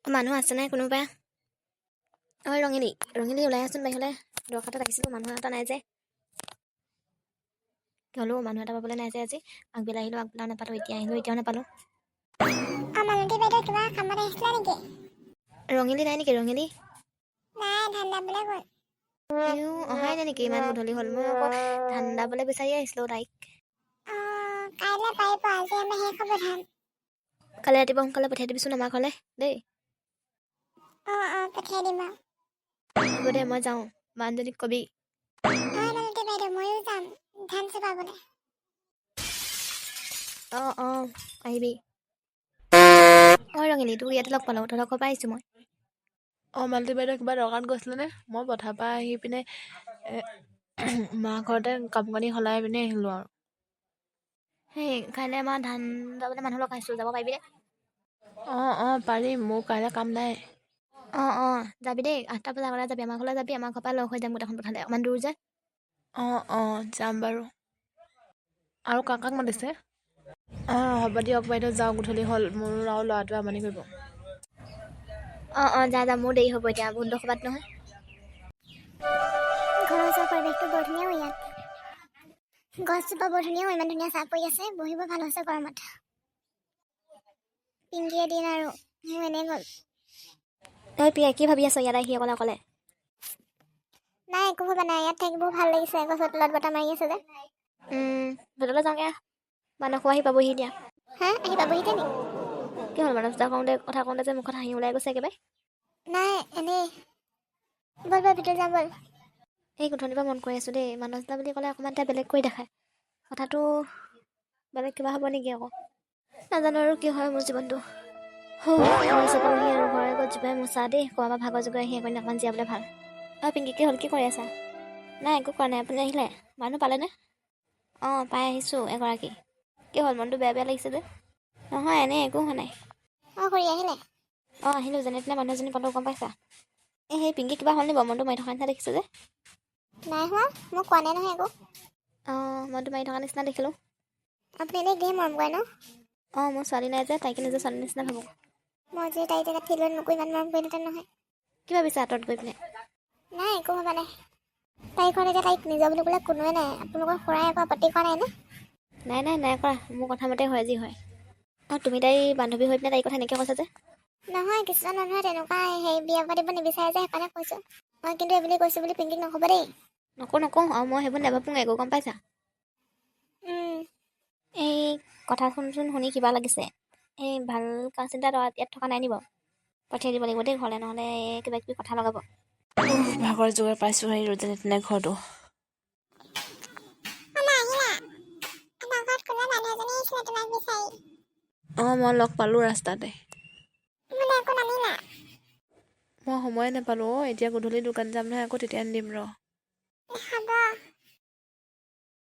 মানুহ আছে নাই কোনোবা? ঐ ৰঙিলী ওলাই আছোন বাহিৰলৈ। দৰকাৰ এটাত আহিছিলোঁ, মানুহ এটা নাই যে। কি হ'লেও মানুহ এটা পাবলৈ নাই যে আজি। আগবেলা আহিলোঁ, আগবেলাও নাপালোঁ, এতিয়া আহিলোঁ, এতিয়াও নাপালোঁ। মালতী বাইদেউ কিবা কামত আহিছিলা নেকি? ৰঙিলী নাই নেকি? ৰঙিলী নাই, ধান দাবলৈ গ'ল। অহাই নাই নেকি? ইমান গধূলি হ'ল। মই আকৌ ধান দাবলৈ বিচাৰি আহিছিলোঁ তাইক। কাইলৈ পাৰিব, আজি আমাৰ শেষ হ'ব ধান। কালি ৰাতিপুৱা সোনকালে পঠিয়াই দিবিচোন আমাৰ ঘৰলৈ দেই। পঠিয়াই দিম আৰু। হ'ব দে, মই যাওঁ। মানুহজনীক কবি। মালতী বাইদেউ ময়ো যাম ধান চপাবলৈ। আহিবি। ৰঙিলী, তোক ইয়াতে লগ পালোঁ, তহঁতৰ ঘৰৰ পৰা আহিছোঁ মই। মালতী বাইদেউ কিবা দৰকাৰত গৈছিলেনে? মই পথাৰৰ পৰা আহি পিনে মা ঘৰতে কাপোৰ কানি সলাই পিনে আহিলোঁ আৰু। সেই কাইলৈ আমাৰ ধান দাবলৈ মানুহ লগাইছোঁ, যাব পাৰিবিনে? পাৰিম, মোৰ কাইলৈ কাম নাই। যাবি দেই। 8টা বজাৰ আগতে যাবি, আমাৰ ঘৰলৈ যাবি। আমাৰ ঘৰৰ পৰা লগ হৈ যাম গোটেইখন পঠালে, অকণমান দূৰ যে। যাম বাৰু। আৰু কাক মাতিছে? হ'ব দিয়ক বাইদেউ, যাওঁ, গধূলি হ'ল। মোৰ আৰু ল'ৰাটোৱে আমনি কৰিব। যা, মোৰ দেৰি হ'ব এতিয়া, বহুত দখবাত নহয়। ঘৰৰ ওচৰৰ পৰিৱেশটো বৰ ধুনীয়া হয় ইয়াত। গছজোপা বৰ ধুনীয়া হয়, ইমান ধুনীয়া চাহ পৰি আছে, বহিব ভাল হৈছে গৰমত। পিংকিয়ে দিন আৰু মোৰ এনেই গ'ল। প্ৰিয়া, কি ভাবি আছ ইয়াত আহি অকলে? নাই, একো ভবা নাই, ইয়াত থাকিব ভাল লাগিছে, গছৰ তলত বতাহ মাৰি আছে যে। ভিতৰলৈ যাওঁগৈ, মানসো আহি পাবহি এতিয়া। আহি পাবহি নি? কি হ'ল? মানস দা কথা কওঁতে যে মুখত হাঁহি ওলাই গৈছে একেবাৰে। নাই, এনেই। ব'ল ভিতৰত যাম ব'ল। এই গধূলিৰ পৰা মন কৰি আছোঁ দেই, মানস দা বুলি ক'লে অকণমান এটা বেলেগ কৰি দেখায়। কথাটো বেলেগ কিবা হ'ব নেকি আকৌ? নাজানো আৰু কি হয় মোৰ জীৱনটো। ঘৰ চপালোহি আৰু ঘৰৰ আগত জোপাই মোচা দেই, খোৱা বা ভাগৰ জোগৰ আহি অকণমান অকণমান জীয়াবলৈ ভাল। পিংকি, কি হ'ল? কি কৰি আছা? নাই, একো কৰা নাই। আপুনি আহিলে? মানুহ পালেনে? পাই আহিছোঁ এগৰাকী। কি হ'ল? মনটো বেয়া লাগিছে যে? নহয়, এনেই, একো হোৱা নাই। খুৰী আহিলে? আহিলোঁ, যেনে তেনে মানুহ এজনী পালোঁ, গম পাইছা? সেই পিংকি, কিবা হ'ল নি বাৰু? মনটো মাৰি থকা নিচিনা দেখিছোঁ যে? নাই হোৱা, মোক কোৱা নাই নহয় একো। মনটো মাৰি থকা নিচিনা দেখিলোঁ। আপুনি এনেই ধেৰ মৰম কৰে ন? মোৰ ছোৱালী নাই যে, তাইকে নিজৰ ছোৱালী নিচিনা ভাবোঁ। মই যদি তাইৰ জেগাত থাকিলোঁ মোকো ইমান মৰম কৰিলেহেঁতেন নহয়। কি ভাবিছা আঁতৰত গৈ পিনে? নাই, একো ভবা নাই। তাইৰ ঘৰত এতিয়া তাইক নিজৰ বুলি ক'লে কোনোৱে নাই। আপোনালোকৰ খুৰাই একো আপত্তি কৰা নাই নে? নাই কৰা। মোৰ কথা মতে হয় যি হয়। তুমি তাইৰ বান্ধৱী হৈ পিনে তাইৰ কথা এনেকৈ কৈছা যে? নহয়, কিছুমান মানুহে তেনেকুৱা বিয়া পাতিব নিবিচাৰে যে, সেইকাৰণে কৈছোঁ। মই কিন্তু এইবুলি কৈছোঁ বুলি পিংকিক নক'ব দেই। নকওঁ, আৰু মই সেইবোৰ নাভাবোঁ একো, গম পাইছা? এই কথা শুনি কিবা লাগিছে। এই ভাল কাজিন এটা ইয়াত থকা নাই নি বাৰু? পঠিয়াই দিব লাগিব দেই ঘৰলৈ, নহ'লে কিবা কিবি কথা লগাব। ভাগৰ যোগাৰ পাইছোঁ সেই যেনে তেনে ঘৰটো। মই লগ পালোঁ ৰাস্তাতে। মই সময়ে নাপালোঁ। এতিয়া গধূলি দোকান যাম নহয়, আকৌ তেতিয়া আনি দিম ৰ।